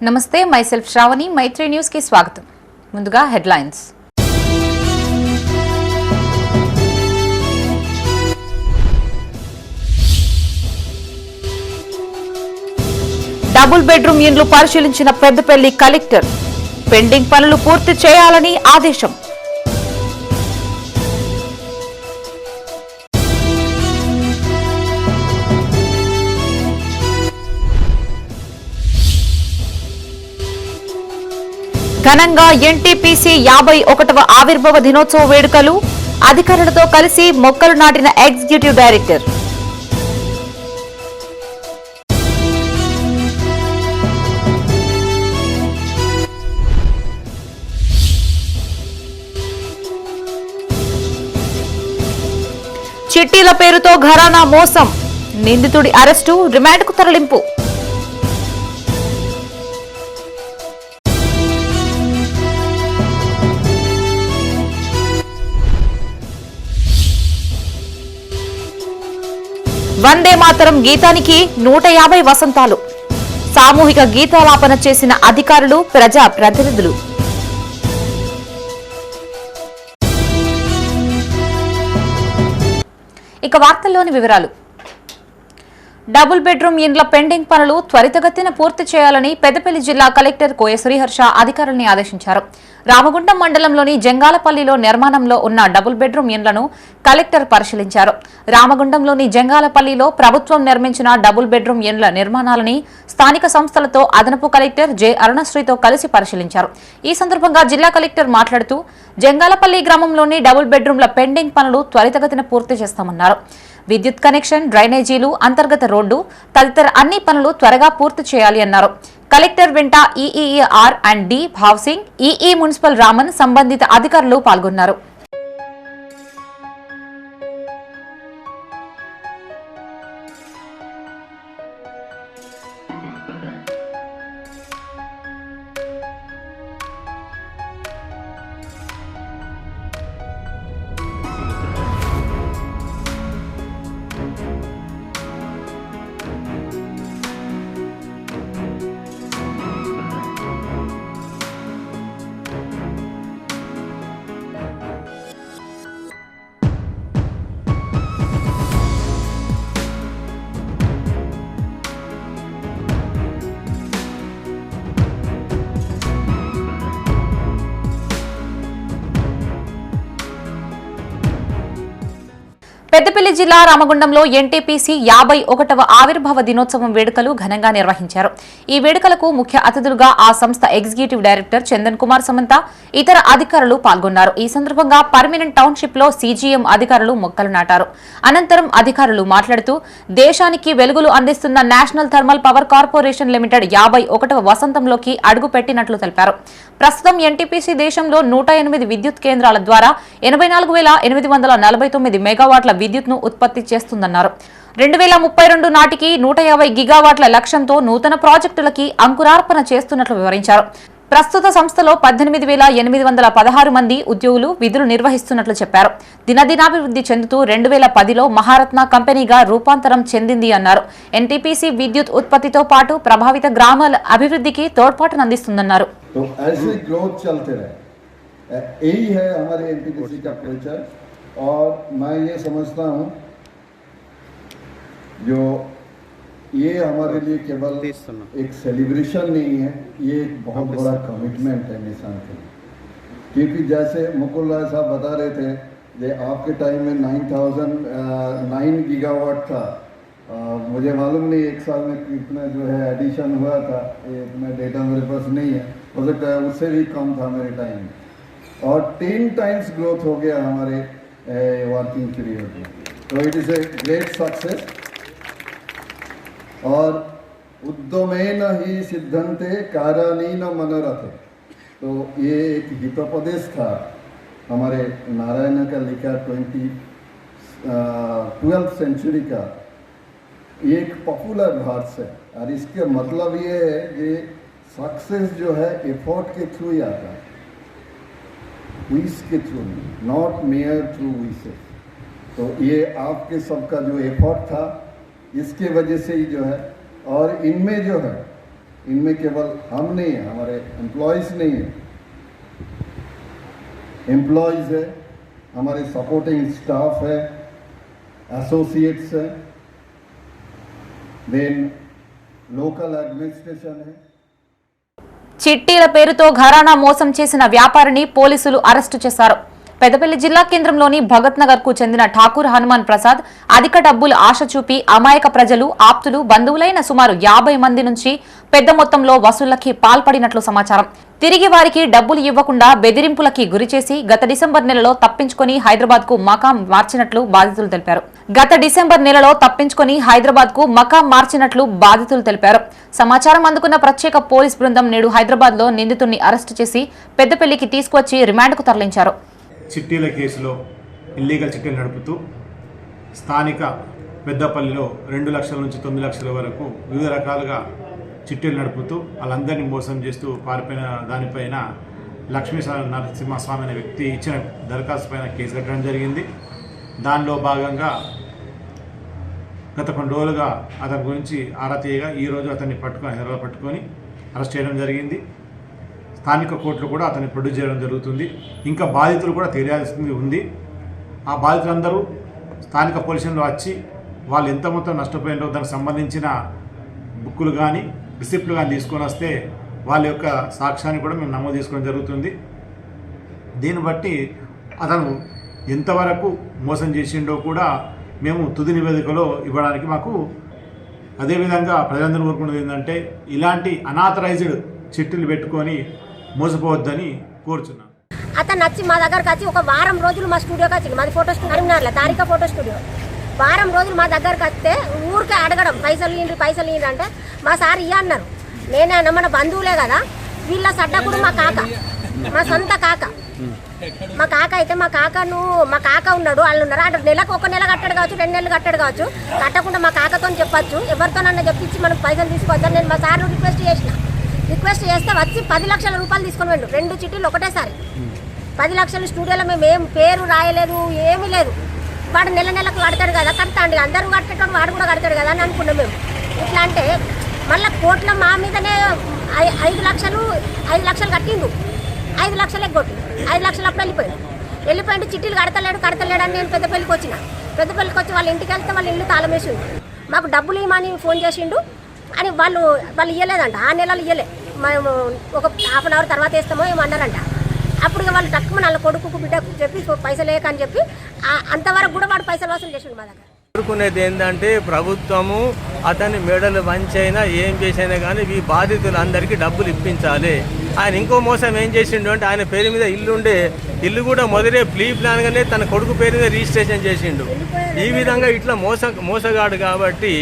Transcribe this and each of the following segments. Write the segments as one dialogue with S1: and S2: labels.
S1: నమస్తే మైసెల్ఫ్ శ్రావణి మైత్రి న్యూస్ కి స్వాగతం. ముందుగా హెడ్లైన్స్. డబుల్ బెడ్రూమ్ ఇండ్లు పరిశీలించిన పెద్దపల్లి కలెక్టర్. పెండింగ్ పనులు పూర్తి చేయాలని ఆదేశం. ఘనంగా ఎన్టీపీసీ 51వ ఆవిర్భావ దినోత్సవ వేడుకలు. అధికారులతో కలిసి మొక్కలు నాటిన ఎగ్జిక్యూటివ్ డైరెక్టర్. చిట్టీల పేరుతో ఘరానా మోసం. నిందితుడి అరెస్టు, రిమాండ్కు తరలింపు. వందే మాతరం గీతానికి 150 వసంతాలు. సామూహిక గీతాలాపన చేసిన అధికారులు, ప్రజా ప్రతినిధులు. ఇక వార్తల్లోని వివరాలు. డబుల్ బెడ్రూమ్ ఇండ్ల పెండింగ్ పనులు త్వరితగతిన పూర్తి చేయాలని పెద్దపల్లి జిల్లా కలెక్టర్ కోయ శ్రీహర్ష అధికారులను ఆదేశించారు. రామగుండం మండలంలోని జంగాలపల్లిలో నిర్మాణంలో ఉన్న డబుల్ బెడ్రూమ్ ఇండ్లను కలెక్టర్ పరిశీలించారు. రామగుండంలోని జంగాలపల్లిలో ప్రభుత్వం నిర్మించిన డబుల్ బెడ్రూమ్ ఇండ్ల నిర్మాణాలని స్థానిక సంస్థలతో అదనపు కలెక్టర్ జె అరుణశ్రీతో కలిసి పరిశీలించారు. ఈ సందర్భంగా జిల్లా కలెక్టర్ మాట్లాడుతూ జంగాలపల్లి గ్రామంలోని డబుల్ బెడ్రూమ్ల పెండింగ్ పనులు త్వరితగతిన పూర్తి చేస్తామన్నారు. విద్యుత్ కనెక్షన్, డ్రైనేజీలు, అంతర్గత రోడ్డు తదితర అన్ని పనులు త్వరగా పూర్తి చేయాలి అన్నారు. కలెక్టర్ వెంట EER and D Bhavsingh, EE municipal Raman, సంబంధిత అధికారులు పాల్గొన్నారు. పెద్దపల్లి జిల్లా రామగుండంలో ఎన్టీపీసీ 51వ ఆవిర్భావ దినోత్సవం వేడుకలు ఘనంగా నిర్వహించారు. ఈ వేడుకలకు ముఖ్య అతిథులుగా ఆ సంస్థ ఎగ్జిక్యూటివ్ డైరెక్టర్ చందన్ కుమార్ సమంత, ఇతర అధికారులు పాల్గొన్నారు. ఈ సందర్భంగా పర్మినెంట్ టౌన్షిప్ లో సీజీఎం అధికారులు మొక్కలు నాటారు. అనంతరం అధికారులు మాట్లాడుతూ దేశానికి వెలుగులు అందిస్తున్న National Thermal Power Corporation Limited 51వ వసంతంలోకి అడుగు పెట్టినట్లు తెలిపారు. ప్రస్తుతం ఎన్టీపీసీ దేశంలో 108 విద్యుత్ కేంద్రాల ద్వారా 84,849 మెగావాట్ల విద్యుత్ను ఉత్పత్తి చేస్తుందన్నారు. 2032 నాటికి 150 గిగావాట్ల లక్ష్యంతో నూతన ప్రాజెక్టులకి అంకురార్పణ చేస్తున్నట్లు వివరించారు. ప్రస్తుత సంస్థలో 18,816 మంది ఉద్యోగులు విధులు నిర్వహిస్తున్నట్లు చెప్పారు. దినదినాభివృద్ధి చెందుతూ 2010లో మహారత్న కంపెనీగా రూపాంతరం చెందింది అన్నారు. ఎన్టీపీసీ విద్యుత్ ఉత్పత్తితో పాటు ప్రభావిత గ్రామాల అభివృద్ధికి తోడ్పాటునందిస్తుందన్నారు.
S2: और मैं ये समझता हूँ जो ये हमारे लिए केवल एक सेलिब्रेशन नहीं है, ये एक बहुत बड़ा कमिटमेंट है निशान के लिए. क्योंकि जैसे मुकुल राय साहब बता रहे थे कि आपके टाइम में 9 गीगावाट था. मुझे मालूम नहीं एक साल में कितना जो है एडिशन हुआ था, इतना डेटा मेरे पास नहीं है, हो सकता है उससे भी कम था मेरे टाइम में. और 10 टाइम्स ग्रोथ हो गया हमारे वर्किंग पीरियड में. तो it is a great success. और उद्यमेन ही सिद्धन्ते कार्यानीन मनरथे. तो ये एक हितोपदेश था हमारे नारायण का लिखा 12th सेंचुरी का एक पॉपुलर वर्ड्स है. और इसके मतलब ये है कि सक्सेस जो है एफर्ट के थ्रू ही आता है, विश के थ्रू नहीं, नॉट मेयर थ्रू विशेस. तो ये आपके सबका जो एफर्ट था इसके वजह से ही जो है, और इनमें जो है इनमें केवल हम नहीं हैं, हमारे एम्प्लॉयज़ नहीं हैं, एम्प्लॉयज़ है, हमारे सपोर्टिंग स्टाफ है, एसोसिएट्स है, देन लोकल एडमिनिस्ट्रेशन है।
S1: చిట్టీల పేరుతో ఘరానా మోసం చేసిన వ్యాపారిని పోలీసులు అరెస్టు చేశారు. పెద్దపల్లి జిల్లా కేంద్రంలోని భగత్ నగర్ కు చెందిన ఠాకూర్ హనుమాన్ ప్రసాద్ అధిక డబ్బులు ఆశ చూపి అమాయక ప్రజలు, ఆప్తులు, బంధువులైన సుమారు 50 మంది నుంచి పెద్ద మొత్తంలో వసూళ్లకి పాల్పడినట్లు సమాచారం. తిరిగి వారికి డబ్బులు ఇవ్వకుండా బెదిరింపులకి గురిచేసి గత డిసెంబర్ నెలలో తప్పించుకుని హైదరాబాద్ కు మకాం మార్చినట్లు బాధితులు తెలిపారు. సమాచారం అందుకున్న ప్రత్యేక పోలీస్ బృందం నేడు హైదరాబాద్ లో నిందితుడిని అరెస్టు చేసి పెద్దపల్లికి తీసుకువచ్చి రిమాండ్కు తరలించారు.
S3: చిట్టీల కేసులో ఇల్లీగల్ చిట్టీలు నడుపుతూ స్థానిక పెద్దపల్లిలో 2 లక్షల నుంచి 9 లక్షల వరకు వివిధ రకాలుగా చిట్టీలు నడుపుతూ వాళ్ళందరినీ మోసం చేస్తూ పారిపోయిన దానిపైన లక్ష్మీ నరసింహస్వామి అనే వ్యక్తి ఇచ్చిన దరఖాస్తు పైన కేసు కట్టడం జరిగింది. దానిలో భాగంగా గత కొన్ని రోజులుగా అతని గురించి ఆరా తీయగా ఈరోజు అతన్ని హైదరాబాద్ పట్టుకొని అరెస్ట్ చేయడం జరిగింది. స్థానిక కోర్టులు కూడా అతన్ని ప్రొడ్యూస్ చేయడం జరుగుతుంది. ఇంకా బాధితులు కూడా తెలియాల్సింది ఉంది. ఆ బాధితులందరూ స్థానిక పోలీసులు వచ్చి వాళ్ళు ఎంత మొత్తం నష్టపోయిందో దానికి సంబంధించిన బుక్కులు కానీ రిసిప్ట్లు కానీ తీసుకొని వస్తే వాళ్ళ యొక్క సాక్ష్యాన్ని కూడా మేము నమోదు చేసుకోవడం జరుగుతుంది. దీన్ని బట్టి అతను ఎంతవరకు మోసం చేసిండో కూడా మేము తుది నివేదికలో ఇవ్వడానికి మాకు అదేవిధంగా ప్రజలందరూ కోరుకున్నది ఏంటంటే ఇలాంటి అనాథరైజ్డ్ చిట్టులు పెట్టుకొని మోసపోవద్దని కోరుచున్నాను.
S4: అతను వచ్చి మా దగ్గరకు వచ్చి ఒక వారం రోజులు మా స్టూడియోకి వచ్చింది. మాది photo studio Tarika photo studio. వారం రోజులు మా దగ్గరకు వస్తే ఊరికే అడగడం పైసలు ఇయ్యండి అంటే మా సార్ ఇయ్య అన్నారు. నేనైనా మన బంధువులే కదా, వీళ్ళ సడ్డకుడు మా కాక, మా సొంత కాక. మా కాక అయితే మా కాక ఉన్నాడు, వాళ్ళు ఉన్నారు. అంటే నెలకు 1 నెల కట్టడు కావచ్చు, 2 నెలలు కట్టడు కావచ్చు. కట్టకుండా మా కాకతో చెప్పచ్చు, ఎవరితోనన్నా చెప్పించి మనకు పైసలు తీసుకోవద్దని నేను మా సార్ను రిక్వెస్ట్ చేస్తే వచ్చి 10 లక్షల రూపాయలు తీసుకొని వెళ్ళు. 2 చిట్టీలు ఒకటేసారి 10 లక్షలు. స్టూడియోలో మేము ఏం పేరు రాయలేదు, ఏమీ లేదు. వాడు నెలకు కడతాడు కదా, కడతాండి అందరూ కట్టేటోడు వాడు కూడా కడతాడు కదా అని అనుకున్నాం మేము. ఇట్లా అంటే మళ్ళీ కోర్టులో మా మీదనే 5 లక్షలు కట్టిండు. 5 లక్షలే కొట్టి 5 లక్షలు అప్పుడు వెళ్ళిపోయిండు. చిట్టీలు కడతలేడు అని నేను పెద్దపల్లికి వచ్చి వాళ్ళ ఇంటికి వెళ్తే వాళ్ళ ఇల్లు తాళం వేసిండు. మాకు డబ్బులు ఇవ్వమని ఫోన్ చేసిండు అని వాళ్ళు ఇవ్వలేదంట. ఆ నెలలు ఇవ్వలే, మేము ఒక ½ అన్ అవర్ తర్వాత వేస్తామో ఏమో అన్నారంట. అప్పుడు వాళ్ళు తక్కువ వాళ్ళ కొడుకు బిడ్డకు చెప్పి పైసలు లేకని చెప్పి అంతవరకు కూడా వాడు పైసలు వసూలు చేసిండు మా దగ్గర.
S5: కోరుకునేది ఏంటంటే ప్రభుత్వము అతని మెడలు వంచైనా ఏం చేసైనా కానీ ఈ బాధితులందరికీ డబ్బులు ఇప్పించాలి. ఆయన ఇంకో మోసం ఏం చేసిండు అంటే ఆయన పేరు మీద ఇల్లు కూడా మొదలే ప్రీ ప్లాన్గానే తన కొడుకు పేరు మీద రిజిస్ట్రేషన్ చేసిండు. ఈ విధంగా ఇట్లా మోసగాడు కాబట్టి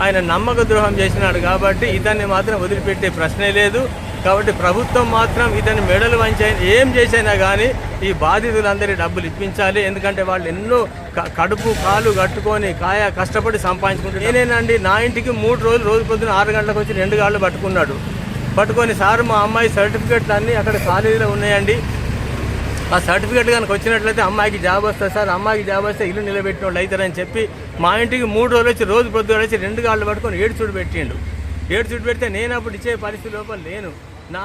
S5: ఆయన నమ్మక ద్రోహం చేసినాడు కాబట్టి ఇతన్ని మాత్రం వదిలిపెట్టే ప్రశ్నే లేదు. కాబట్టి ప్రభుత్వం మాత్రం ఇతని మెడలు వంచి ఏం చేసైనా కానీ ఈ బాధితులందరి డబ్బులు ఇప్పించాలి. ఎందుకంటే వాళ్ళు ఎన్నో కడుపు కాలు కట్టుకొని కష్టపడి సంపాదించుకుంటారు. నేనేనండి నా ఇంటికి 3 రోజు పొద్దున 6 గంటలకు వచ్చి 2 గాళ్ళు పట్టుకొని సార్ మా అమ్మాయి సర్టిఫికెట్లు అన్నీ అక్కడ కాలేజీలో ఉన్నాయండి, ఆ సర్టిఫికెట్ కనుక వచ్చినట్లయితే అమ్మాయికి జాబ్ వస్తుంది సార్, అమ్మాయికి జాబ్ వస్తే ఇల్లు నిలబెట్టిన వాళ్ళు అవుతారని చెప్పి మా ఇంటికి 3 రోజులు వచ్చి రోజు పొద్దున వచ్చి 2 గాళ్ళు పట్టుకొని ఏడు పెడితే నేను అప్పుడు ఇచ్చే పరిస్థితి లోపల లేను. నా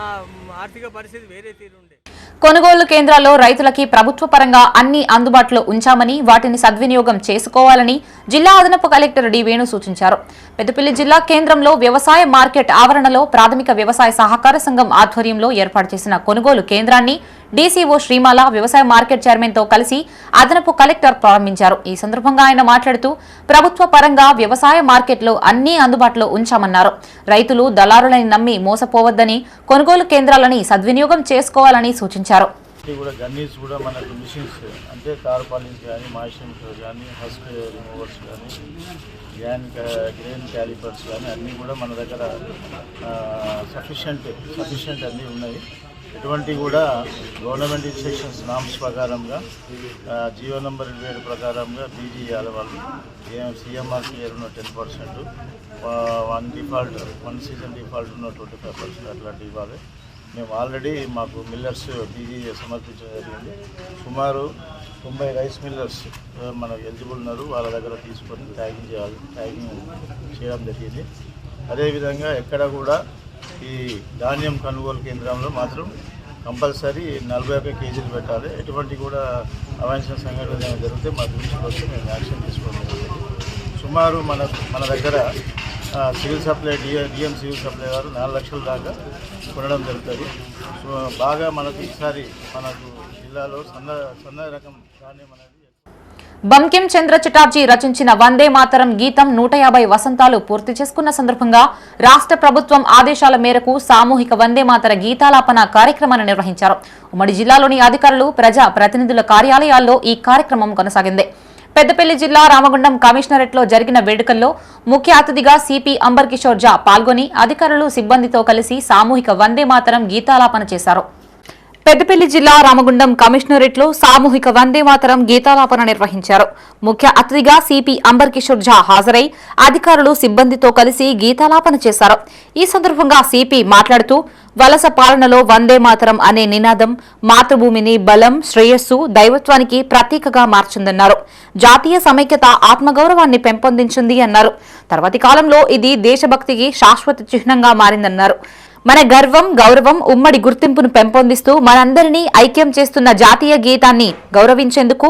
S5: ఆర్థిక పరిస్థితి వేరే తీరుండే.
S1: కొనుగోలు కేంద్రాల్లో రైతులకి ప్రభుత్వ పరంగా అన్ని అందుబాటులో ఉంచామని, వాటిని సద్వినియోగం చేసుకోవాలని జిల్లా అదనపు కలెక్టర్ డి వేణు సూచించారు. పెద్దపల్లి జిల్లా కేంద్రంలో వ్యవసాయ మార్కెట్ ఆవరణలో ప్రాథమిక వ్యవసాయ సహకార సంఘం ఆధ్వర్యంలో ఏర్పాటు చేసిన కొనుగోలు కేంద్రాన్ని డీసీఓ శ్రీమాల వ్యవసాయ మార్కెట్ చైర్మన్ తో కలిసి అదనపు కలెక్టర్ ప్రారంభించారు. ఈ సందర్భంగా ఆయన మాట్లాడుతూ ప్రభుత్వ పరంగా వ్యవసాయ మార్కెట్లో అన్ని అందుబాటులో ఉంచామన్నారు. రైతులు దళారులని నమ్మి మోసపోవద్దని, కొనుగోలు కేంద్రాలని సద్వినియోగం చేసుకోవాలని సూచించారు.
S6: గన్నీస్ కూడా మనకు మిషన్స్ అంటే టార్పాలిన్స్ కానీ, మాయిశ్చర్ కానీ, హస్క్ రిమూవర్స్ కానీ, గ్రెయిన్ క్యాలిపర్స్ కానీ అన్నీ కూడా మన దగ్గర సఫిషియంట్ అన్నీ ఉన్నాయి. ఎటువంటి కూడా గవర్నమెంట్ ఇన్స్ట్రక్షన్స్ నామ్స్ ప్రకారంగా జియో నెంబర్ 27 ప్రకారంగా బీజీ ఇవ్వాలి. వాళ్ళు సిఎంఆర్కి ఉన్న 10%, 1 సీజన్ డిఫాల్ట్ ఉన్న 25% అట్లాంటివి ఇవ్వాలి. మేము ఆల్రెడీ మాకు మిల్లర్స్ బీజీ సమర్పించడం జరిగింది. సుమారు 90 రైస్ మిల్లర్స్ మనకు ఎలిజిబుల్ ఉన్నారు. వాళ్ళ దగ్గర తీసుకొని ట్యాగింగ్ చేయడం జరిగింది. అదేవిధంగా ఎక్కడ కూడా ఈ ధాన్యం కొనుగోలు కేంద్రంలో మాత్రం కంపల్సరీ 41 కేజీలు పెట్టాలి. ఎటువంటి కూడా అవాంఛనీయ సంఘటన జరిగితే మా దృష్టికి వస్తే మేము యాక్షన్ తీసుకోవడం జరిగింది. సుమారు మన దగ్గర civil supply DM civil supply వారు 4 లక్షల దాకా కొనడం జరుగుతుంది. సో బాగా మనకు ఈసారి మనకు జిల్లాలో సన్న రకం ధాన్యం అనేది.
S1: బంకిం చంద్ర చటర్జీ రచించిన వందే మాతరం గీతం 150 వసంతాలు పూర్తి చేసుకున్న సందర్భంగా రాష్ట్ర ప్రభుత్వం ఆదేశాల మేరకు సామూహిక వందే మాతర గీతాలాపన కార్యక్రమాన్ని నిర్వహించారు. ఉమ్మడి జిల్లాలోని అధికారులు, ప్రజా ప్రతినిధుల కార్యాలయాల్లో ఈ కార్యక్రమం కొనసాగింది. పెద్దపల్లి జిల్లా రామగుండం కమిషనరేట్లో జరిగిన వేడుకల్లో ముఖ్య అతిథిగా సిపి అంబర్ కిషోర్ ఝా పాల్గొని అధికారులు, సిబ్బందితో కలిసి సామూహిక వందే మాతరం గీతాలాపన చేశారు. పెద్దపల్లి జిల్లా రామగుండం కమిషనరేట్లో సామూహిక వందే మాతరం గీతాలాపన నిర్వహించారు. ముఖ్య అతిథిగా సిపి అంబర్ కిషోర్ ఝా హాజరై అధికారులు, సిబ్బందితో కలిసి గీతాలాపన చేశారు. ఈ సందర్భంగా సిపి మాట్లాడుతూ వలస పాలనలో వందే మాతరం అనే నినాదం మాతృభూమిని బలం, శ్రేయస్సు, దైవత్వానికి ప్రతీకగా మార్చిందన్నారు. జాతీయ సమైక్యత, ఆత్మగౌరవాన్ని పెంపొందించింది అన్నారు. తర్వాతి కాలంలో ఇది దేశభక్తికి శాశ్వత చిహ్నంగా మారిందన్నారు. మన గర్వం, గౌరవం, ఉమ్మడి గుర్తింపును పెంపొందిస్తూ మనందరినీ ఐక్యం చేస్తున్న జాతీయ గీతాన్ని గౌరవించేందుకు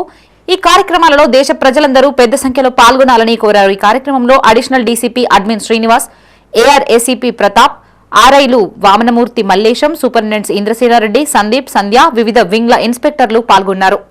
S1: ఈ కార్యక్రమాలలో దేశ ప్రజలందరూ పెద్ద సంఖ్యలో పాల్గొనాలని కోరారు. ఈ కార్యక్రమంలో additional DCP admin Srinivas, AR ACP Pratap, ఆర్ఐలు వామనమూర్తి, మల్లేశం, సూపరింటెండెంట్స్ ఇంద్రసేనారెడ్డి, సందీప్, సంధ్య, వివిధ వింగ్ల ఇన్స్పెక్టర్లు పాల్గొన్నారు.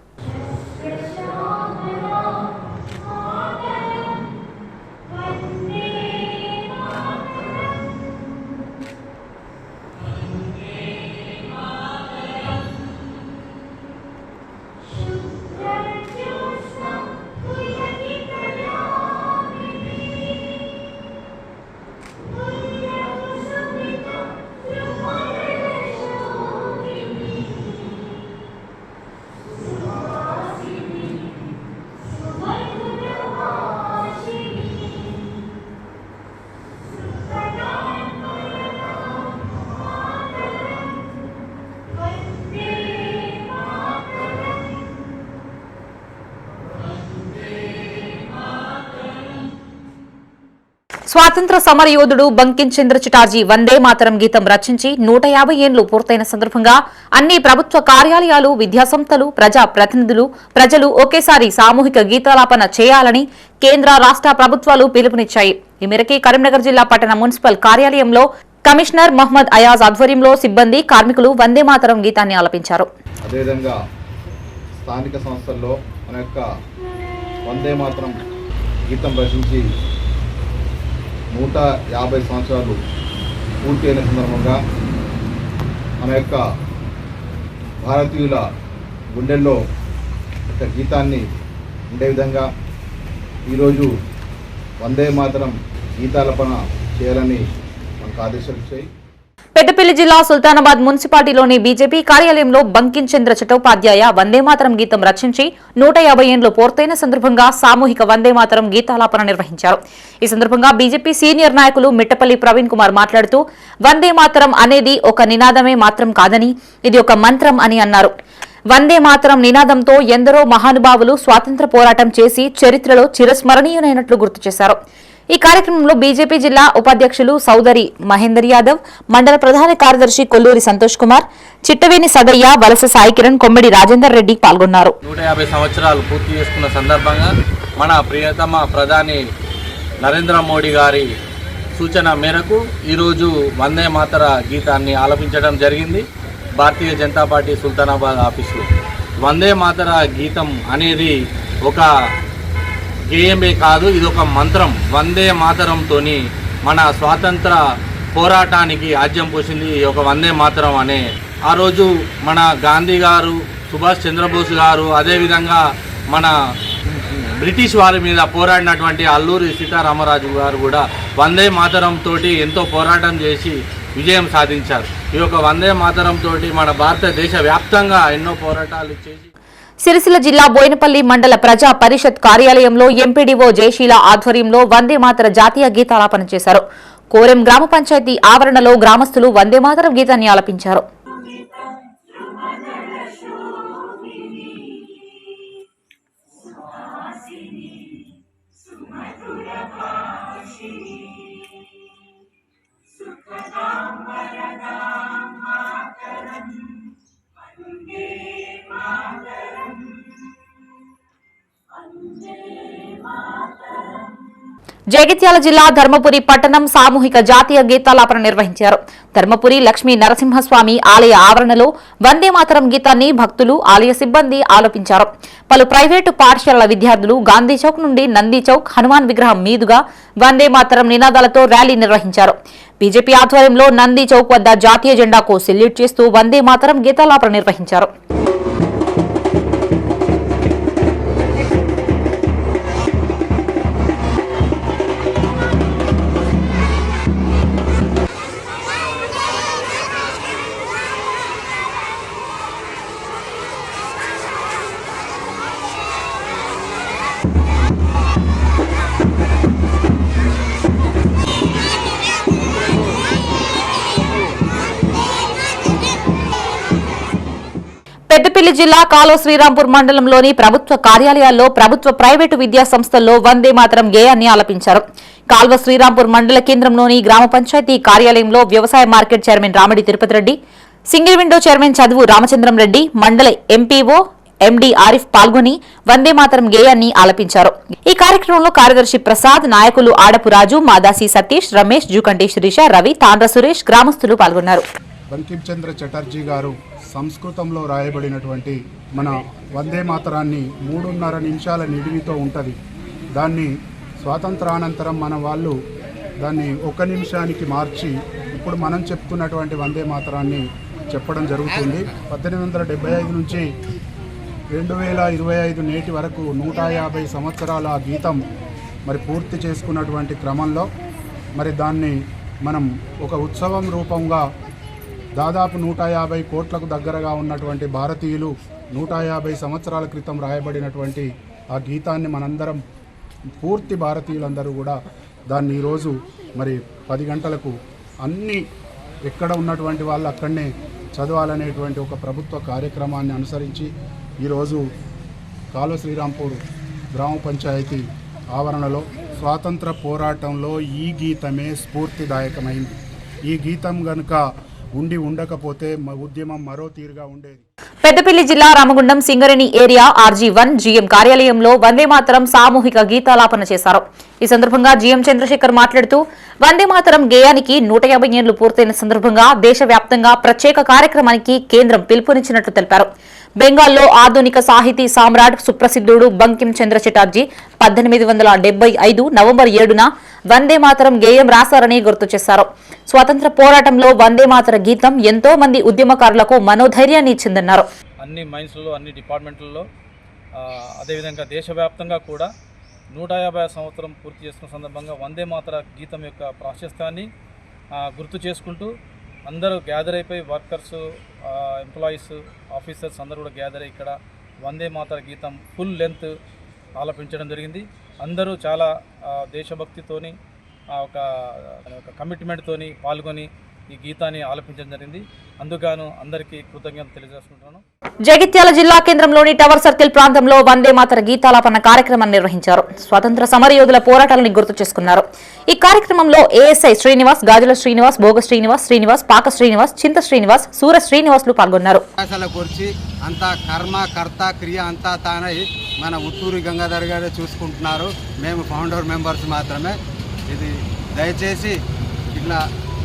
S1: స్వాతంత్ర సమరయోధుడు బంకిం చంద్ర చటర్జీ వందే మాతరం గీతం రచించి 150 ఏళ్లు పూర్తయిన సందర్భంగా అన్ని ప్రభుత్వ కార్యాలయాలు, విద్యాసంస్థలు, ప్రజా ప్రతినిధులు, ప్రజలు ఒకేసారి సామూహిక గీతాలాపన చేయాలని కేంద్ర, రాష్ట్ర ప్రభుత్వాలు పిలుపునిచ్చాయి. ఈ మేరకు కరీంనగర్ జిల్లా పట్టణ మున్సిపల్ కార్యాలయంలో కమిషనర్ మహ్మద్ అయాజ్ ఆధ్వర్యంలో సిబ్బంది, కార్మికులు వందే మాతరం గీతాన్ని ఆలపించారు.
S7: అదేవిధంగా స్థానిక సంస్థల్లో మన యొక్క వందే మాతరం గీతం రచించి 150 సంవత్సరాలు పూర్తి అయిన సందర్భంగా మన యొక్క భారతీయుల గుండెల్లో ఒక గీతాన్ని ఉండే విధంగా ఈరోజు వందే మాతరం గీతాలపన చేయాలని మనకు ఆదేశాలు ఇచ్చాయి.
S1: పెద్దపల్లి జిల్లా సుల్తానాబాద్ మున్సిపాలిటీలోని బీజేపీ కార్యాలయంలో బంకిం చంద్ర చటోపాధ్యాయ వందే మాతరం గీతం రచించి 150 ఏళ్లు పూర్తయిన సందర్భంగా సామూహిక వందే మాతరం గీతాలాపన నిర్వహించారు. ఈ సందర్భంగా బీజేపీ సీనియర్ నాయకులు మిట్టపల్లి ప్రవీణ్ కుమార్ మాట్లాడుతూ వందే మాతరం అనేది ఒక నినాదమే మాత్రం కాదని, ఇది ఒక మంత్రం అని అన్నారు. వందే మాతరం నినాదంతో ఎందరో మహానుభావులు స్వాతంత్ర పోరాటం చేసి చరిత్రలో చిరస్మరణీయులైనట్లు గుర్తు చేశారు. ఈ కార్యక్రమంలో బీజేపీ జిల్లా ఉపాధ్యక్షులు సౌదరి మహేందర్ యాదవ్, మండల ప్రధాన కార్యదర్శి కొల్లూరి సంతోష్ కుమార్, చిట్టవేని సదయ్య, వలస సాయి కిరణ్, కొమ్మిడి రాజేందర్ రెడ్డి పాల్గొన్నారు.
S5: 150 సంవత్సరాలు పూర్తి చేసుకున్న సందర్భంగా మన ప్రియతమ ప్రధాని నరేంద్ర మోడీ గారి సూచన మేరకు ఈరోజు వందే మాతర గీతాన్ని ఆలపించడం జరిగింది. భారతీయ జనతా పార్టీ సుల్తానాబాద్ ఆఫీసులో వందే మాతర గీతం అనేది ఒక గేయమే కాదు, ఇది ఒక మంత్రం. వందే మాతరంతోని మన స్వాతంత్ర పోరాటానికి ఆజ్యం పోసింది ఈ ఒక వందే మాతరం అనే. ఆ రోజు మన గాంధీ గారు, సుభాష్ చంద్రబోస్ గారు, అదేవిధంగా మన బ్రిటిష్ వారి మీద పోరాడినటువంటి అల్లూరి సీతారామరాజు గారు కూడా వందే మాతరం తోటి ఎంతో పోరాటం చేసి విజయం సాధించారు. ఈ యొక్క వందే మాతరం తోటి మన భారతదేశ వ్యాప్తంగా ఎన్నో పోరాటాలు చేసి.
S1: సిరిసిల్ల జిల్లా బోయినపల్లి మండల ప్రజా పరిషత్ కార్యాలయంలో ఎంపీడీఓ జయశీల ఆధ్వర్యంలో వందే మాతర జాతీయ గీతాలాపన చేశారు. కోరెం గ్రామ పంచాయతీ ఆవరణలో గ్రామస్తులు వందే మాతరం గీతాన్ని ఆలపించారు. సుఖదాం జగిత్యాల జిల్లా ధర్మపురి పట్టణం సామూహిక జాతీయ గీతాలాపన నిర్వహించారు. ధర్మపురి లక్ష్మీ నరసింహస్వామి ఆలయ ఆవరణలో వందే మాతరం గీతాన్ని భక్తులు, ఆలయ సిబ్బంది ఆలపించారు. పలు ప్రైవేటు పాఠశాలల విద్యార్థులు గాంధీ చౌక్ నుండి నంది చౌక్, హనుమాన్ విగ్రహం మీదుగా వందే మాతరం నినాదాలతో ర్యాలీ నిర్వహించారు. బీజేపీ ఆధ్వర్యంలో నంది చౌక్ వద్ద జాతీయ జెండాకు సెల్యూట్ చేస్తూ వందే మాతరం గీతాలాపన నిర్వహించారు. పెద్దపల్లి జిల్లా కాలో శ్రీరాంపూర్ మండలంలోని ప్రభుత్వ కార్యాలయాల్లో, ప్రభుత్వ ప్రైవేటు విద్యా సంస్థల్లో వందే మాతరం గేయాన్ని ఆలపించారు. కాల్వ శ్రీరాంపూర్ మండల కేంద్రంలోని గ్రామ పంచాయతీ కార్యాలయంలో వ్యవసాయ market chairman Ramidi Tirupati Reddy, single window chairman చదువు రామచంద్రం రెడ్డి, మండల ఎంపీఓ ఎండీ ఆరిఫ్ పాల్గొని వందే మాతరం గేయాన్ని ఆలపించారు. ఈ కార్యక్రమంలో కార్యదర్శి ప్రసాద్, నాయకులు ఆడపు రాజు, మాదాసి సతీష్, రమేష్, జూకంటి శిరీష, రవి, తాండ్ర సురేష్, గ్రామస్తులు పాల్గొన్నారు.
S8: బంకిం చంద్ర చటర్జీ గారు సంస్కృతంలో రాయబడినటువంటి మన వందే మాతరాన్ని 3.5 నిమిషాల నిడివితో ఉంటుంది. దాన్ని స్వాతంత్రానంతరం మన వాళ్ళు దాన్ని 1 నిమిషానికి మార్చి ఇప్పుడు మనం చెప్తున్నటువంటి వందే మాతరాన్ని చెప్పడం జరుగుతుంది. 1875 నుంచి 2025 నేటి వరకు 150 సంవత్సరాల ఆ గీతం మరి పూర్తి చేసుకున్నటువంటి క్రమంలో మరి దాన్ని మనం ఒక ఉత్సవం రూపంగా దాదాపు 150 కోట్లకు దగ్గరగా ఉన్నటువంటి భారతీయులు 150 సంవత్సరాల క్రితం రాయబడినటువంటి ఆ గీతాన్ని మనందరం పూర్తి భారతీయులందరూ కూడా దాన్ని ఈరోజు మరి 10 గంటలకు అన్ని ఎక్కడ ఉన్నటువంటి వాళ్ళు అక్కడనే చదవాలనేటువంటి ఒక ప్రభుత్వ కార్యక్రమాన్ని అనుసరించి ఈరోజు కాలో శ్రీరాంపూర్ గ్రామ పంచాయతీ ఆవరణలో స్వాతంత్ర పోరాటంలో ఈ గీతమే స్ఫూర్తిదాయకమైంది. ఈ గీతం గనుక ఉండకపోతే ఉద్యమం మరో తీరుగా ఉండేది.
S1: పెద్దపల్లి జిల్లా Ramagundam Singareni area RG1 GM కార్యాలయంలో వందే మాతరం సామూహిక గీతాలాపన చేశారు. ఈ సందర్భంగా GM చంద్రశేఖర్ మాట్లాడుతూ వందే మాతరం గేయానికి 150 ఏళ్లు పూర్తయిన సందర్భంగా దేశవ్యాప్తంగా ప్రత్యేక కార్యక్రమానికి కేంద్రం పిలుపునిచ్చినట్లు తెలిపారు. బెంగాల్లో ఆధునిక సాహితీ సామ్రాట్ సుప్రసిద్ధుడు బంకిం చంద్ర చటర్జీ 1875 నవంబర్ 7న వందే మాతరం గేయం రాశారని గుర్తు చేశారు. స్వాతంత్ర పోరాటంలో వందే మాతర గీతం ఎంతో మంది ఉద్యమకారులకు మనోధైర్యాన్ని ఇచ్చిందన్నారు.
S9: అన్ని మైన్స్లలో, అన్ని డిపార్ట్మెంట్లలో, అదేవిధంగా దేశవ్యాప్తంగా కూడా 150 సంవత్సరం పూర్తి చేసుకున్న సందర్భంగా వందే మాతర గీతం యొక్క ప్రాశస్త్యాన్ని గుర్తు చేసుకుంటూ అందరూ గ్యాదర్ అయిపోయి వర్కర్స్, ఎంప్లాయీస్, ఆఫీసర్స్ అందరూ కూడా గ్యాదర్ అయ్యి ఇక్కడ వందే మాతర గీతం ఫుల్ లెంత్ ఆలపించడం జరిగింది. అందరూ చాలా దేశభక్తితోని ఒక కమిట్మెంట్తోని పాల్గొని ఈ గీతాన్ని ఆలపించడం జరిగింది. అందుగాను అందరికీ కృతజ్ఞతలు తెలియజేసుకుంటున్నాను.
S1: జగిత్యాల జిల్లా కేంద్రంలోని టవర్ సర్కిల్ ప్రాంతంలో వందే మాతర గీతాలాపన కార్యక్రమాన్ని నిర్వహించారు. స్వాతంత్ర సమరయోధుల పోరాటాలను గుర్తు చేసుకున్నారు. ఈ కార్యక్రమంలో ఏఎస్ఐ శ్రీనివాస్, గాజుల శ్రీనివాస్, భోగ శ్రీనివాస్, పాక శ్రీనివాస్, చింత శ్రీనివాస్, సూర శ్రీనివాసులు పాల్గొన్నారు.
S10: అంతా కర్మ కర్త క్రియ అంతా తానై మన ఉత్తూరి గంగాధర్ గారే చూసుకుంటున్నారు. మేము ఫౌండర్ మెంబర్స్ మాత్రమే. ఇది దయచేసి ఇట్లా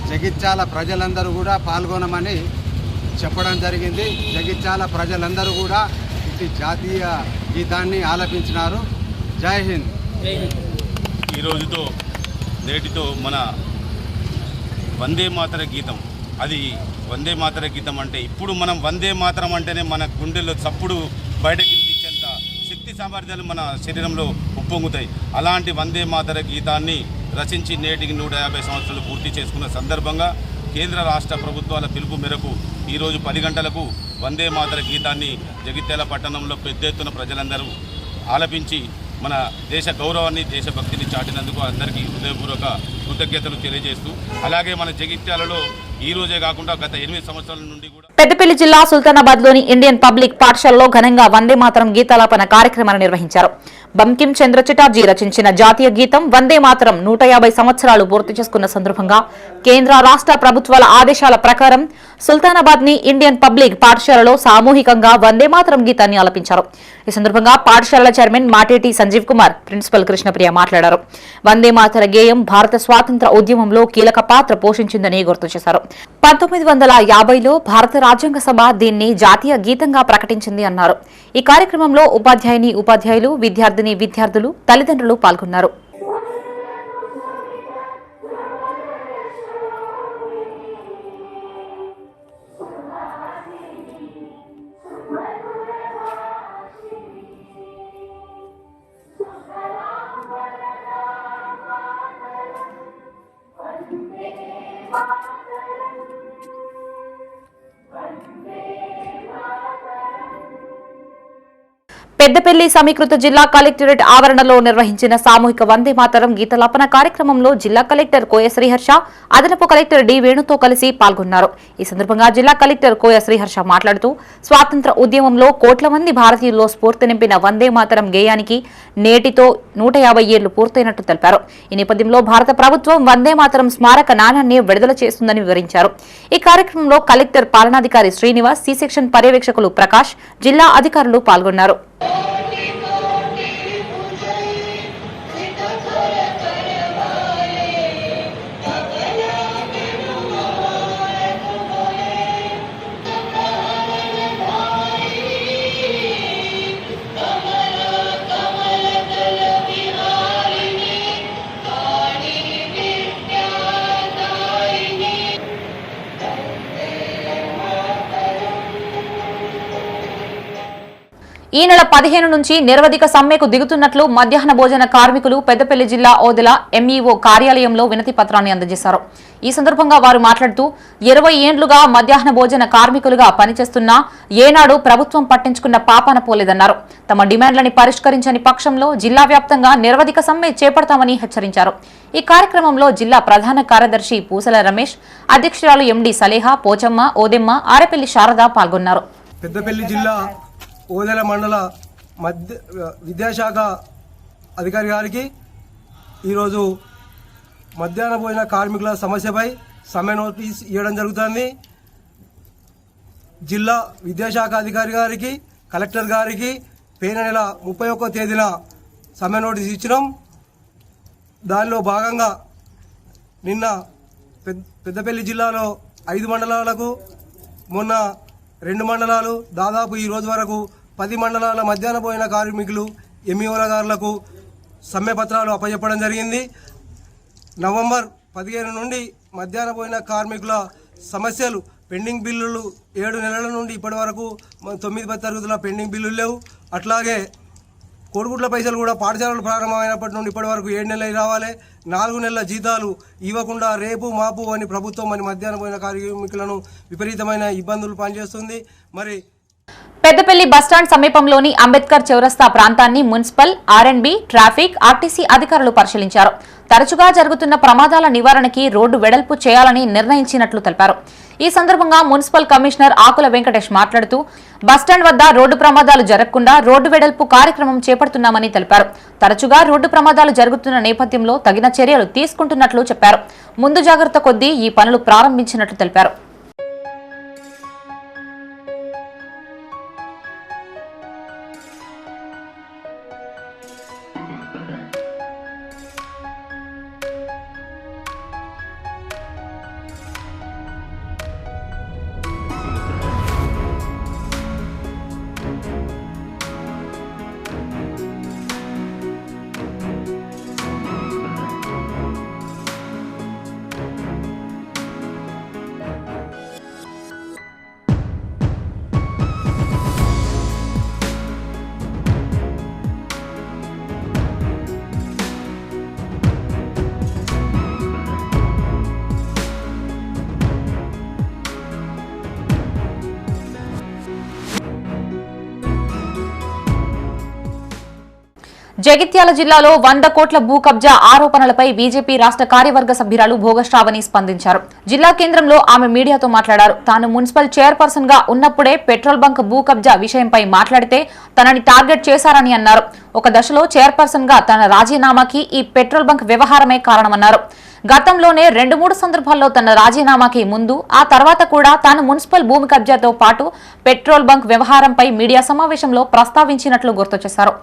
S10: జగిత్యాల ప్రజలందరూ కూడా పాల్గొనమని చెప్పడం జరిగింది. జగిత్యాల ప్రజలందరూ కూడా ఇటు జాతీయ గీతాన్ని ఆలపించినారు. జై హింద్.
S11: ఈ రోజుతో నేటితో మన వందే మాతర గీతం, అది వందే మాతర గీతం అంటే ఇప్పుడు మనం వందే మాతరం అంటేనే మన గుండెల్లో చప్పుడు బయటకి ఇచ్చేంత శక్తి సామర్థ్యాలు మన శరీరంలో ఉప్పొంగుతాయి. అలాంటి వందే మాతర గీతాన్ని రచించి నేటికి 150 సంవత్సరాలు పూర్తి చేసుకున్న సందర్భంగా కేంద్ర రాష్ట్ర ప్రభుత్వాల పిలుపు మేరకు ఈరోజు 10 గంటలకు వందే మాతర గీతాన్ని జగిత్యాల పట్టణంలో పెద్ద ఎత్తున ప్రజలందరూ ఆలపించి మన దేశ గౌరవాన్ని, దేశభక్తిని చాటినందుకు అందరికీ హృదయపూర్వక కృతజ్ఞతలు తెలియజేస్తూ, అలాగే మన జగిత్యాలలో ఈ రోజే కాకుండా గత 8 సంవత్సరాల నుండి కూడా
S1: పెద్దపల్లి జిల్లా సుల్తానాబాద్లోని ఇండియన్ పబ్లిక్ పాఠశాలలో ఘనంగా వందే మాతరం గీతాలాపన కార్యక్రమాన్ని నిర్వహించారు. బంకిం చంద్ర చటర్జీ రచించిన జాతీయ గీతం వందే మాతరం 150 సంవత్సరాలు పూర్తి చేసుకున్న సందర్భంగా కేంద్ర రాష్ట్ర ప్రభుత్వాల ఆదేశాల ప్రకారం సుల్తానాబాద్ని ఇండియన్ పబ్లిక్ పాఠశాలలో సామూహికంగా వందే మాతరం గీతాన్ని ఆలపించారు. ఈ సందర్భంగా పాఠశాలల చైర్మన్ మాటేటి సంజీవ్ కుమార్, ప్రిన్సిపల్ కృష్ణప్రియ మాట్లాడారు. వందే మాతర గేయం భారత స్వాతంత్ర ఉద్యమంలో కీలక పాత్ర పోషించిందని గుర్తు చేశారు. 1950లో భారత రాజ్యాంగ సభ దీన్ని జాతీయ గీతంగా ప్రకటించింది అన్నారు. ఈ కార్యక్రమంలో ఉపాధ్యాయులు, విద్యార్థులు, తల్లిదండ్రులు పాల్గొన్నారు. పెద్దపల్లి సమీకృత జిల్లా కలెక్టరేట్ ఆవరణలో నిర్వహించిన సామూహిక వందే మాతరం గీతలాపన కార్యక్రమంలో జిల్లా కలెక్టర్ కోయ శ్రీహర్ష, అదనపు కలెక్టర్ డి వేణుతో కలిసి పాల్గొన్నారు. ఈ సందర్భంగా జిల్లా కలెక్టర్ కోయ శ్రీహర్ష మాట్లాడుతూ స్వాతంత్ర ఉద్యమంలో కోట్ల మంది భారతీయుల్లో స్ఫూర్తి నింపిన వందే మాతరం గేయానికి నేటితో 150 ఏళ్లు పూర్తయినట్టు తెలిపారు. ఈ నేపథ్యంలో భారత ప్రభుత్వం వందే మాతరం స్మారక నాణాన్ని విడుదల చేస్తుందని వివరించారు. ఈ కార్యక్రమంలో కలెక్టర్ పాలనాధికారి శ్రీనివాస్, సి సెక్షన్ పర్యవేక్షకులు ప్రకాష్, జిల్లా అధికారులు పాల్గొన్నారు. ఈ నెల 15 నుంచి నిరవధిక సమ్మెకు దిగుతున్నట్లు మధ్యాహ్న భోజన కార్మికులు పెద్దపల్లి జిల్లా ఓదెల ఎంఈఓ కార్యాలయంలో వినతి పత్రాన్ని అందజేశారు. ఈ సందర్భంగా వారు మాట్లాడుతూ 20 ఏండ్లుగా మధ్యాహ్న భోజన కార్మికులుగా పనిచేస్తున్నా ఏనాడు ప్రభుత్వం పట్టించుకున్న పాపాన పోలేదన్నారు. తమ డిమాండ్లని పరిష్కరించని పక్షంలో జిల్లా వ్యాప్తంగా నిరవధిక సమ్మె చేపడతామని హెచ్చరించారు. ఈ కార్యక్రమంలో జిల్లా ప్రధాన కార్యదర్శి పూసల రమేష్, అధ్యక్షురాలు ఎండి సలేహా, పోచమ్మ, ఓదెమ్మ, ఆరెపల్లి శారద పాల్గొన్నారు.
S12: పెద్దపల్లి జిల్లా ఓదెల మండల విద్యాశాఖ అధికారి గారికి ఈరోజు మధ్యాహ్న భోజన కార్మికుల సమస్యపై సమ్మె నోటీస్ ఇవ్వడం జరుగుతుంది. జిల్లా విద్యాశాఖ అధికారి గారికి, కలెక్టర్ గారికి పోయిన నెల 31వ తేదీన సమ్మె నోటీస్ ఇచ్చినాం. దానిలో భాగంగా నిన్న పెద్దపల్లి జిల్లాలో 5 మండలాలకు, మొన్న 2 మండలాలు, దాదాపు ఈ రోజు వరకు 10 మండలాల మధ్యాహ్న భోజన కార్మికులు ఎంఈఓల గారులకు సమ్మె పత్రాలు అప్పచెప్పడం జరిగింది. నవంబర్ 15 నుండి మధ్యాహ్న భోజన కార్మికుల సమస్యలు, పెండింగ్ బిల్లులు 7 నెలల నుండి ఇప్పటి వరకు 9 తరగతుల పెండింగ్ బిల్లులు లేవు. అట్లాగే కోడిగుడ్ల పైసలు కూడా పాఠశాలలు ప్రారంభమైనప్పటి నుండి ఇప్పటి వరకు 7 నెలలు రావాలి. 4 నెలల జీతాలు ఇవ్వకుండా రేపు మాపు అని ప్రభుత్వం మరి మధ్యాహ్న భోజన కార్మికులను విపరీతమైన ఇబ్బందులు పనిచేస్తుంది. మరి
S1: పెద్దపల్లి బస్టాండ్ సమీపంలోని అంబేద్కర్ చౌరస్తా ప్రాంతాన్ని మున్సిపల్, ఆర్ఎండ్బి, ట్రాఫిక్, ఆర్టీసీ అధికారులు పరిశీలించారు. తరచుగా జరుగుతున్న ప్రమాదాల నివారణకి రోడ్డు వెడల్పు చేయాలని నిర్ణయించినట్లు తెలిపారు. ఈ సందర్భంగా మున్సిపల్ కమిషనర్ ఆకుల వెంకటేష్ మాట్లాడుతూ బస్టాండ్ వద్ద రోడ్డు ప్రమాదాలు జరగకుండా రోడ్డు వెడల్పు కార్యక్రమం చేపడుతున్నామని తెలిపారు. తరచుగా రోడ్డు ప్రమాదాలు జరుగుతున్న నేపథ్యంలో తగిన చర్యలు తీసుకుంటున్నట్లు చెప్పారు. ముందు జాగ్రత్త కొద్దీ ఈ పనులు ప్రారంభించినట్లు తెలిపారు. జగిత్యాల జిల్లాలో 100 కోట్ల భూ కబ్జా ఆరోపణలపై బీజేపీ రాష్ట్ర కార్యవర్గ సభ్యురాలు భోగశ్రావణి స్పందించారు. జిల్లా కేంద్రంలో ఆమె మీడియాతో మాట్లాడారు. తాను మున్సిపల్ చైర్పర్సన్ గా ఉన్నప్పుడే పెట్రోల్ బంక్ భూ కబ్జా విషయంపై మాట్లాడితే తనని టార్గెట్ చేశారని అన్నారు. ఒక దశలో చైర్పర్సన్ గా తన రాజీనామాకి ఈ పెట్రోల్ బంక్ వ్యవహారమే కారణమన్నారు. గతంలోనే 2-3 సందర్భాల్లో తన రాజీనామాకి ముందు ఆ తర్వాత కూడా తాను మున్సిపల్ భూమి కబ్జాతో పాటు పెట్రోల్ బంక్ వ్యవహారంపై మీడియా సమావేశంలో ప్రస్తావించినట్లు గుర్తు చేశారు.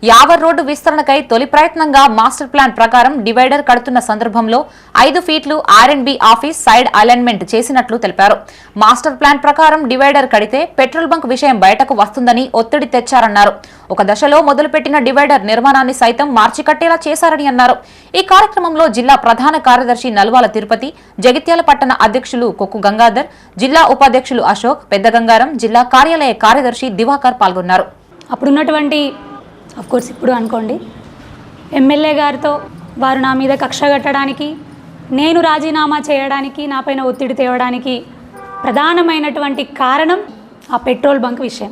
S1: యావర్ రోడ్డు విస్తరణకై తొలి ప్రయత్నంగా మాస్టర్ ప్లాన్ ప్రకారం డివైడర్ కడుతున్న సందర్భంలో 5 ఫీట్లు R&B ఆఫీస్ సైడ్ అలైన్మెంట్ చేసినట్లు తెలిపారు. మాస్టర్ ప్లాన్ ప్రకారం డివైడర్ కడితే పెట్రోల్ బంక్ విషయం బయటకు వస్తుందని ఒత్తిడి తెచ్చారన్నారు. ఒక దశలో మొదలుపెట్టిన డివైడర్ నిర్మాణాన్ని సైతం మార్చి కట్టేలా చేశారని అన్నారు. ఈ కార్యక్రమంలో జిల్లా ప్రధాన కార్యదర్శి నల్వాల తిరుపతి, జగిత్యాల పట్టణ అధ్యక్షులు కొక్కు గంగాధర్, జిల్లా ఉపాధ్యక్షులు అశోక్, పెద్ద గంగారం, జిల్లా కార్యాలయ కార్యదర్శి దివాకర్ పాల్గొన్నారు.
S13: అప్పుడున్నటువంటి అఫ్కోర్స్ ఇప్పుడు అనుకోండి ఎమ్మెల్యే గారితో వారు నా మీద కక్ష కట్టడానికి, నేను రాజీనామా చేయడానికి, నాపైన ఒత్తిడి తేవడానికి ప్రధానమైనటువంటి కారణం ఆ పెట్రోల్ బంక్ విషయం.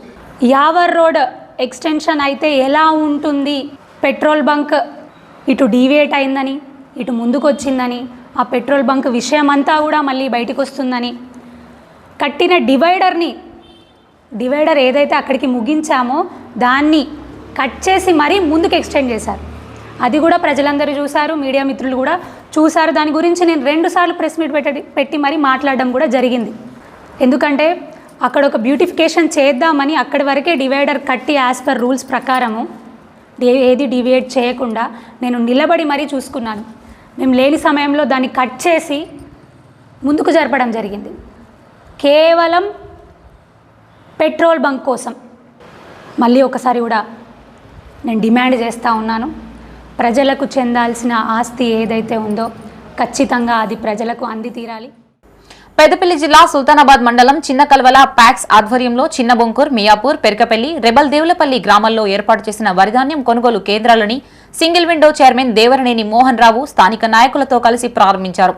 S13: యావర్ రోడ్ ఎక్స్టెన్షన్ అయితే ఎలా ఉంటుంది, పెట్రోల్ బంక్ ఇటు డీవియేట్ అయిందని, ఇటు ముందుకు వచ్చిందని, ఆ పెట్రోల్ బంక్ విషయం అంతా కూడా మళ్ళీ బయటకు వస్తుందని, కట్టిన డివైడర్ ఏదైతే అక్కడికి ముగించామో దాన్ని కట్ చేసి మరీ ముందుకు ఎక్స్టెండ్ చేశారు. అది కూడా ప్రజలందరూ చూశారు, మీడియా మిత్రులు కూడా చూశారు. దాని గురించి నేను 2 సార్లు ప్రెస్ మీట్ పెట్టి మరీ మాట్లాడడం కూడా జరిగింది. ఎందుకంటే అక్కడ ఒక బ్యూటిఫికేషన్ చేద్దామని అక్కడి వరకే డివైడర్ కట్టి యాజ్ పర్ రూల్స్ ప్రకారము ఏది డివియేట్ చేయకుండా నేను నిలబడి మరీ చూసుకున్నాను. మేము లేని సమయంలో దాన్ని కట్ చేసి ముందుకు జరపడం జరిగింది, కేవలం పెట్రోల్ బంక్ కోసం. మళ్ళీ ఒకసారి కూడా నేను డిమాండ్ చేస్తూ ఉన్నాను, ప్రజలకు చెందాల్సిన ఆస్తి ఏదైతే ఉందో ఖచ్చితంగా అది ప్రజలకు అంది తీరాలి.
S1: పెద్దపల్లి జిల్లా సుల్తానాబాద్ మండలం చిన్న కల్వల ప్యాక్స్ ఆధ్వర్యంలో చిన్న బొంకూర్, మియాపూర్, పెరకపల్లి, రెబల్ దేవులపల్లి గ్రామాల్లో ఏర్పాటు చేసిన వరిధాన్యం కొనుగోలు కేంద్రాలని single window chairman Devaraneni Mohan Rao స్థానిక నాయకులతో కలిసి ప్రారంభించారు.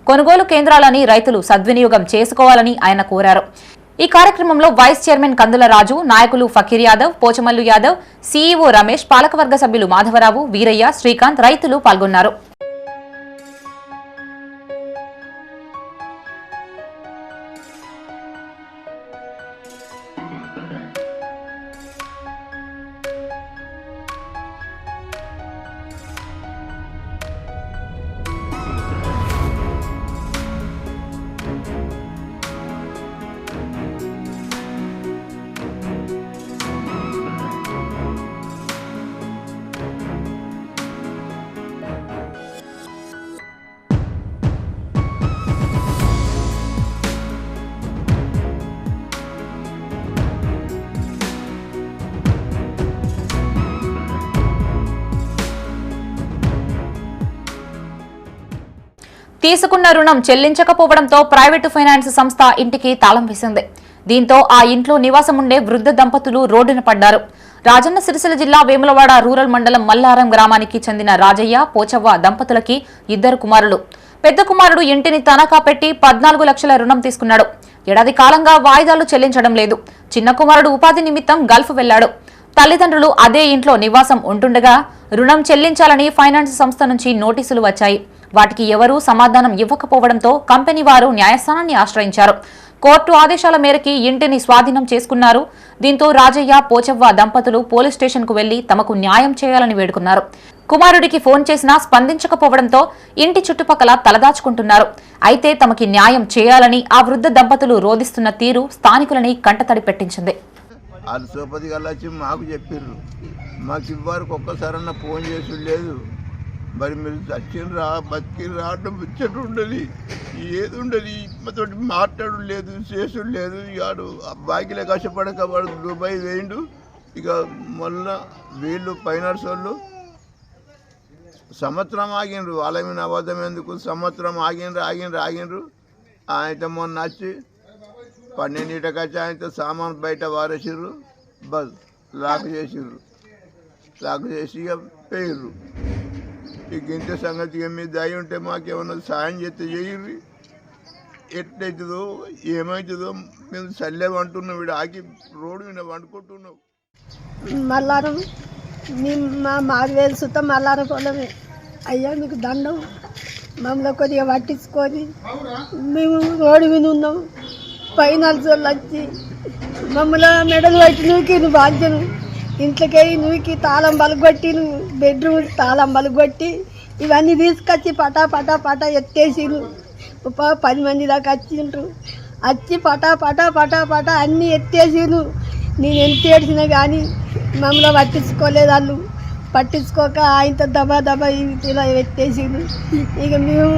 S1: కొనుగోలు కేంద్రాలని రైతులు సద్వినియోగం చేసుకోవాలని ఆయన కోరారు. ఈ కార్యక్రమంలో వైస్ చైర్మన్ కందుల రాజు, నాయకులు ఫకీర్ యాదవ్, పోచమల్లు యాదవ్, సీఈఓ రమేష్, పాలకవర్గ సభ్యులు మాధవరావు, వీరయ్య, శ్రీకాంత్, రైతులు పాల్గొన్నారు. తీసుకున్న రుణం చెల్లించకపోవడంతో ప్రైవేటు ఫైనాన్స్ సంస్థ ఇంటికి తాళం వేసింది. దీంతో ఆ ఇంట్లో నివాసం ఉండే వృద్ధ దంపతులు రోడ్డున పడ్డారు. రాజన్న సిరిసిల్ల జిల్లా వేములవాడ రూరల్ మండలం మల్లారం గ్రామానికి చెందిన రాజయ్య, పోచవ్వ దంపతులకి 2 కుమారులు. పెద్ద కుమారుడు ఇంటిని తనఖా పెట్టి 14 లక్షల రుణం తీసుకున్నాడు. ఏడాది కాలంగా వాయిదాలు చెల్లించడం లేదు. చిన్న కుమారుడు ఉపాధి నిమిత్తం గల్ఫ్ వెళ్లాడు. తల్లిదండ్రులు అదే ఇంట్లో నివాసం ఉంటుండగా రుణం చెల్లించాలని ఫైనాన్స్ సంస్థ నుంచి నోటీసులు వచ్చాయి. వాటికి ఎవరూ సమాధానం ఇవ్వకపోవడంతో కంపెనీ వారు న్యాయస్థానాన్ని ఆశ్రయించారు. కోర్టు ఆదేశాల మేరకు ఇంటిని స్వాధీనం చేసుకున్నారు. దీంతో రాజయ్య, పోచవ్వ దంపతులు పోలీస్ స్టేషన్కు వెళ్లి తమకు న్యాయం చేయాలని వేడుకున్నారు. కుమారుడికి ఫోన్ చేసినా స్పందించకపోవడంతో ఇంటి చుట్టుపక్కల తలదాచుకుంటున్నారు. అయితే తమకి న్యాయం చేయాలని ఆ వృద్ధ దంపతులు రోధిస్తున్న తీరు స్థానికులని కంటతడి పెట్టించింది.
S14: మాకు చెప్పిర్రు, మాకు ఇవ్వరకు ఒక్కసారన్నా ఫోన్ చేసి లేదు. మరి మీరు చచ్చిండ్రా బతికిండ్రా అంటే ముచ్చట ఉండదు, ఏది ఉండదు, తోటి మాట్లాడు లేదు, చేసుడు లేదు. ఇక బాకీలే కష్టపడక వాడు దుబాయ్ వేయండు. ఇక మళ్ళా వీళ్ళు ఫైనాన్స్ వాళ్ళు సంవత్సరం ఆగిండ్రు. వాళ్ళ మీద అబద్ధం ఎందుకు, సంవత్సరం ఆగిండ్రు. ఆయన మొన్న వచ్చి 12 వచ్చి ఆయనతో సామాన్ బయట వారేసిర్రు, బస్ లాక్ చేసి ఇక పోయిర్రు. ఇక ఇంత సంగతి మీద దయ ఉంటే మాకేమన్నా సాయం చేస్తే చేయర్రి. ఎట్లయితుందో ఏమవుతుందో మేము చల్లేమంటున్నాం. వీడు ఆకి రోడ్డు మీద వండుకుంటున్నావు.
S15: మల్లారం మేము మాది వేలు సుతం మల్లార పొలమే. అయ్యా మీకు దండం, మమ్మల్ని కొద్దిగా పట్టించుకొని మేము రోడ్డు మీద ఉన్నాం. ఫైనాన్స్ వాళ్ళు వచ్చి మమ్మల్ని మెడలు పట్టి నూకి బాధ్యను ఇంట్లోకి నూకి తాళం బలగొట్టి బెడ్రూమ్ తాళం బలగొట్టి ఇవన్నీ తీసుకొచ్చి పటా పటా పటా ఎత్తేసి 10 మంది దాకా వచ్చిండ్రు. వచ్చి పటా పటా పటా పటా అన్నీ ఎత్తేసిను. నేను ఎంత ఏడ్చినా కానీ మమ్మల్ని పట్టించుకోలేదు. వాళ్ళు పట్టించుకోక ఆయనతో దబా దబా ఇలా ఎత్తేసిను. ఇక మేము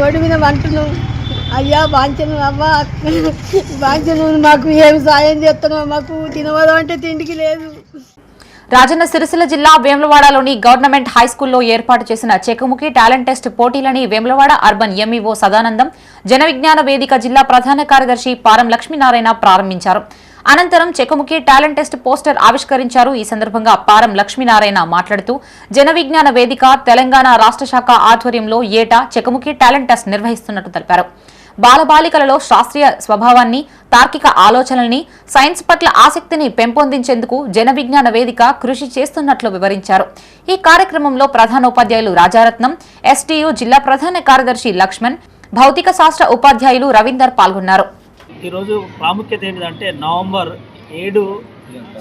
S15: రోడ్డు మీద వంటున్నాం. అయ్యా బాంచను, అవ్వా బాంచను, మాకు ఏం సాయం చేస్తున్నావు, మాకు తినవదు అంటే తిండికి లేదు.
S1: రాజన్న సిరిసిల్ల జిల్లా వేములవాడలోని గవర్నమెంట్ హైస్కూల్లో ఏర్పాటు చేసిన చెకుముకి టాలెంట్ టెస్ట్ పోటీలని వేములవాడ అర్బన్ ఎంఈఓ సదానందం, జన విజ్ఞాన వేదిక జిల్లా ప్రధాన కార్యదర్శి పారం లక్ష్మీనారాయణ ప్రారంభించారు. అనంతరం చెకుముకి టాలెంట్ టెస్ట్ పోస్టర్ ఆవిష్కరించారు. ఈ సందర్భంగా పారం లక్ష్మీనారాయణ మాట్లాడుతూ జన విజ్ఞాన వేదిక తెలంగాణ రాష్ట్ర శాఖ ఆధ్వర్యంలో ఏటా చెకుముకి టాలెంట్ టెస్ట్ నిర్వహిస్తున్నట్టు తెలిపారు. బాలబాలికలలో శాస్త్రీయ స్వభావాన్ని, తార్కిక ఆలోచనల్ని, సైన్స్ పట్ల ఆసక్తిని పెంపొందించేందుకు జన విజ్ఞాన వేదిక కృషి చేస్తున్నట్లు వివరించారు. ఈ కార్యక్రమంలో ప్రధానోపాధ్యాయులు రాజారత్నం, ఎస్టీయూ జిల్లా ప్రధాన కార్యదర్శి లక్ష్మణ్, భౌతిక శాస్త్ర ఉపాధ్యాయులు రవీందర్ పాల్గొన్నారు.
S16: ఈరోజు ప్రాముఖ్యత ఏంటంటే నవంబర్ 7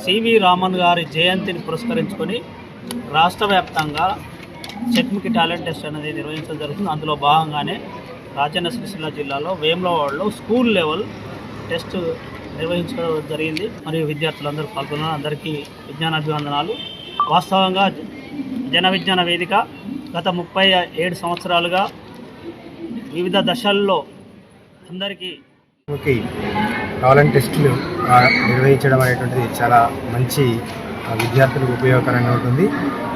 S16: సివి రామన్ గారి జయంతిని పురస్కరించుకొని రాష్ట్ర వ్యాప్తంగా చెక్ముకి టాలెంట్ టెస్ట్ అనేది నిర్వహించడం జరుగుతుంది. అందులో భాగంగానే రాజన్న సిరిసిల్ల జిల్లాలో వేములవాడలో స్కూల్ లెవెల్ టెస్ట్ నిర్వహించడం జరిగింది. మరియు విద్యార్థులందరూ పాల్గొన్నారు. అందరికీ విజ్ఞానాభివందనాలు. వాస్తవంగా జన విజ్ఞాన వేదిక గత 37 సంవత్సరాలుగా వివిధ దశల్లో అందరికీ
S17: టాలెంట్ టెస్టులు నిర్వహించడం అనేటువంటిది చాలా మంచి విద్యార్థులకు ఉపయోగకరంగా ఉంటుంది.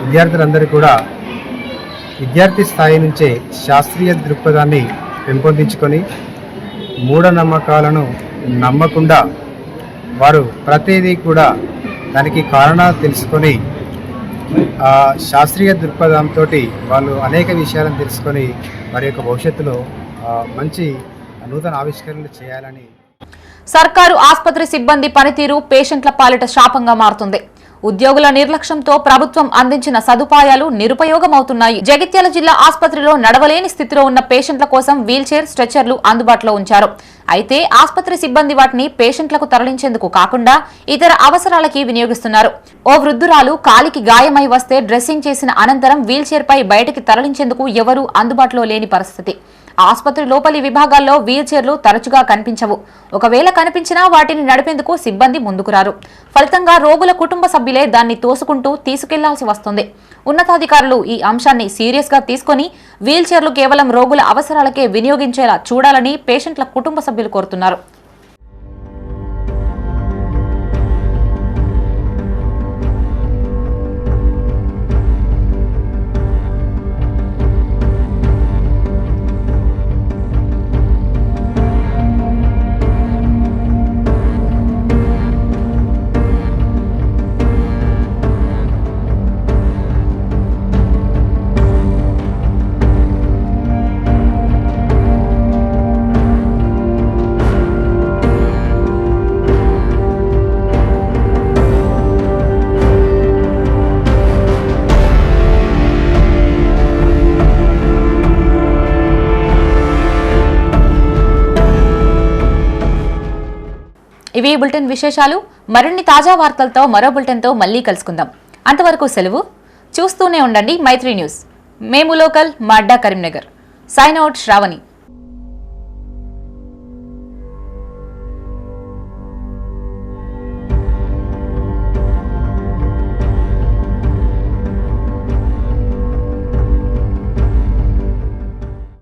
S17: విద్యార్థులందరూ కూడా విద్యార్థి స్థాయి నుంచే శాస్త్రీయ దృక్పథాన్ని పెంపొందించుకొని మూఢనమ్మకాలను నమ్మకుండా వారు ప్రతిదీ కూడా దానికి కారణాలు తెలుసుకొని శాస్త్రీయ దృక్పథంతో వాళ్ళు అనేక విషయాలను తెలుసుకొని వారి యొక్క భవిష్యత్తులో మంచి నూతన ఆవిష్కరణలు చేయాలని.
S1: సర్కారు ఆసుపత్రి సిబ్బంది పనితీరు పేషెంట్ల పాలిట శాపంగా మారుతుంది. ఉద్యోగుల నిర్లక్ష్యంతో ప్రభుత్వం అందించిన సదుపాయాలు నిరుపయోగమవుతున్నాయి. జగిత్యాల జిల్లా ఆసుపత్రిలో నడవలేని స్థితిలో ఉన్న పేషెంట్ల కోసం వీల్చైర్, స్ట్రెచర్లు అందుబాటులో ఉంచారు. అయితే ఆసుపత్రి సిబ్బంది వాటిని పేషెంట్లకు తరలించేందుకు కాకుండా ఇతర అవసరాలకి వినియోగిస్తున్నారు. ఓ వృద్ధురాలు కాలికి గాయమై వస్తే డ్రెస్సింగ్ చేసిన అనంతరం వీల్చైర్పై బయటికి తరలించేందుకు ఎవరూ అందుబాటులో లేని పరిస్థితి. ఆసుపత్రి లోపలి విభాగాల్లో వీల్చైర్లు తరచుగా కనిపించవు. ఒకవేళ కనిపించినా వాటిని నడిపేందుకు సిబ్బంది ముందుకు రారు. ఫలితంగా రోగుల కుటుంబ సభ్యులే దాన్ని తోసుకుంటూ తీసుకెళ్లాల్సి వస్తుంది. ఉన్నతాధికారులు ఈ అంశాన్ని సీరియస్ గా తీసుకుని వీల్చైర్లు కేవలం రోగుల అవసరాలకే వినియోగించేలా చూడాలని పేషెంట్ల కుటుంబ సభ్యులు కోరుతున్నారు. ఇవి బులెటిన్ విశేషాలు. మరిన్ని తాజా వార్తలతో మరో బులెటిన్తో మళ్ళీ కలుసుకుందాం. అంతవరకు సెలవు. చూస్తూనే ఉండండి మైత్రి న్యూస్. మేము లోకల్, మా అడ్డా కరీంనగర్. Sign out Shravani.